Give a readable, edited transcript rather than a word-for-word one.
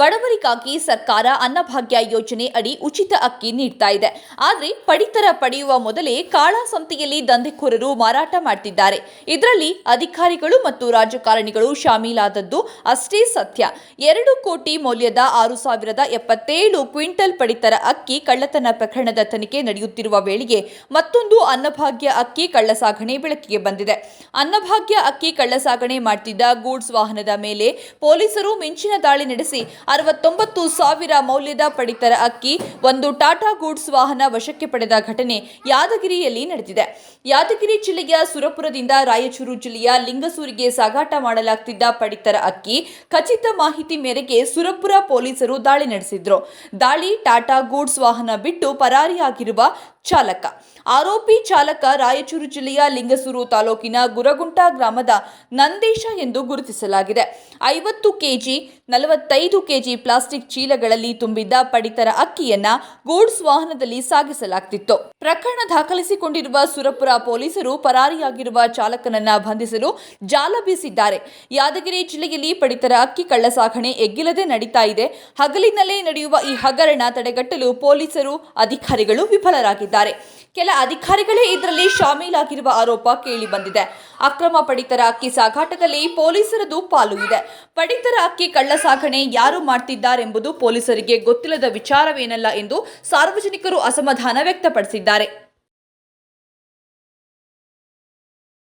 ಬಡವರಿಗಾಗಿ ಸರ್ಕಾರ ಅನ್ನಭಾಗ್ಯ ಯೋಜನೆ ಅಡಿ ಉಚಿತ ಅಕ್ಕಿ ನೀಡ್ತಾ ಇದೆ. ಆದರೆ ಪಡಿತರ ಪಡೆಯುವ ಮೊದಲೇ ಕಾಳಸಂತೆಯಲ್ಲಿ ದಂಧೆಕೋರರು ಮಾರಾಟ ಮಾಡ್ತಿದ್ದಾರೆ. ಇದರಲ್ಲಿ ಅಧಿಕಾರಿಗಳು ಮತ್ತು ರಾಜಕಾರಣಿಗಳು ಶಾಮೀಲಾದದ್ದು ಅಷ್ಟೇ ಸತ್ಯ. 2 ಕೋಟಿ ಮೌಲ್ಯದ 6,077 ಕ್ವಿಂಟಲ್ ಪಡಿತರ ಅಕ್ಕಿ ಕಳ್ಳತನ ಪ್ರಕರಣದ ತನಿಖೆ ನಡೆಯುತ್ತಿರುವ ವೇಳೆಗೆ ಮತ್ತೊಂದು ಅನ್ನಭಾಗ್ಯ ಅಕ್ಕಿ ಕಳ್ಳಸಾಗಣೆ ಬೆಳಕಿಗೆ ಬಂದಿದೆ. ಅನ್ನಭಾಗ್ಯ ಅಕ್ಕಿ ಕಳ್ಳಸಾಗಣೆ ಮಾಡುತ್ತಿದ್ದ ಗೂಡ್ಸ್ ವಾಹನದ ಮೇಲೆ ಪೊಲೀಸರು ಮಿಂಚಿನ ದಾಳಿ ನಡೆಸಿ 69,000 ಮೌಲ್ಯದ ಪಡಿತರ ಅಕ್ಕಿ ಒಂದು ಟಾಟಾ ಗೂಡ್ಸ್ ವಾಹನ ವಶಕ್ಕೆ ಪಡೆದ ಘಟನೆ ಯಾದಗಿರಿಯಲ್ಲಿ ನಡೆದಿದೆ. ಯಾದಗಿರಿ ಜಿಲ್ಲೆಯ ಸುರಪುರದಿಂದ ರಾಯಚೂರು ಜಿಲ್ಲೆಯ ಲಿಂಗಸೂರಿಗೆ ಸಾಗಾಟ ಮಾಡಲಾಗುತ್ತಿದ್ದ ಪಡಿತರ ಅಕ್ಕಿ ಖಚಿತ ಮಾಹಿತಿ ಮೇರೆಗೆ ಸುರಪುರ ಪೊಲೀಸರು ದಾಳಿ ನಡೆಸಿದ್ರು. ದಾಳಿ ಟಾಟಾ ಗೂಡ್ಸ್ ವಾಹನ ಬಿಟ್ಟು ಪರಾರಿಯಾಗಿರುವ ಚಾಲಕ. ಆರೋಪಿ ಚಾಲಕ ರಾಯಚೂರು ಜಿಲ್ಲೆಯ ಲಿಂಗಸೂರು ತಾಲೂಕಿನ ಗುರಗುಂಟ ಗ್ರಾಮದ ನಂದೇಶ ಎಂದು ಗುರುತಿಸಲಾಗಿದೆ. 50 ಕೆಜಿ 45 ಕೆಜಿ ಪ್ಲಾಸ್ಟಿಕ್ ಚೀಲಗಳಲ್ಲಿ ತುಂಬಿದ್ದ ಪಡಿತರ ಅಕ್ಕಿಯನ್ನ ಗೂಡ್ಸ್ ವಾಹನದಲ್ಲಿ ಸಾಗಿಸಲಾಗುತ್ತಿತ್ತು. ಪ್ರಕರಣ ದಾಖಲಿಸಿಕೊಂಡಿರುವ ಸುರಪುರ ಪೊಲೀಸರು ಪರಾರಿಯಾಗಿರುವ ಚಾಲಕನನ್ನ ಬಂಧಿಸಲು ಜಾಲ ಬೀಸಿದ್ದಾರೆ. ಯಾದಗಿರಿ ಜಿಲ್ಲೆಯಲ್ಲಿ ಪಡಿತರ ಅಕ್ಕಿ ಕಳ್ಳಸಾಗಣೆ ಎಗ್ಗಿಲ್ಲದೆ ನಡೀತಾ ಇದೆ. ಹಗಲಿನಲ್ಲೇ ನಡೆಯುವ ಈ ಹಗರಣ ತಡೆಗಟ್ಟಲು ಪೊಲೀಸರು ಅಧಿಕಾರಿಗಳು ವಿಫಲರಾಗಿದ್ದಾರೆ. ಕೆಲ ಅಧಿಕಾರಿಗಳೇ ಇದರಲ್ಲಿ ಶಾಮೀಲಾಗಿರುವ ಆರೋಪ ಕೇಳಿ ಬಂದಿದೆ. ಅಕ್ರಮ ಪಡಿತರ ಅಕ್ಕಿ ಸಾಗಾಟದಲ್ಲಿ ಪೊಲೀಸರದು ಪಾಲು ಇದೆ. ಪಡಿತರ ಅಕ್ಕಿ ಕಳ್ಳಸಾಗಣೆ ಯಾರು ಮಾಡ್ತಿದ್ದಾರೆಂಬುದು ಪೊಲೀಸರಿಗೆ ಗೊತ್ತಿಲ್ಲದ ವಿಚಾರವೇನಲ್ಲ ಎಂದು ಸಾರ್ವಜನಿಕರು ಅಸಮಾಧಾನ ವ್ಯಕ್ತಪಡಿಸಿದ್ದಾರೆ.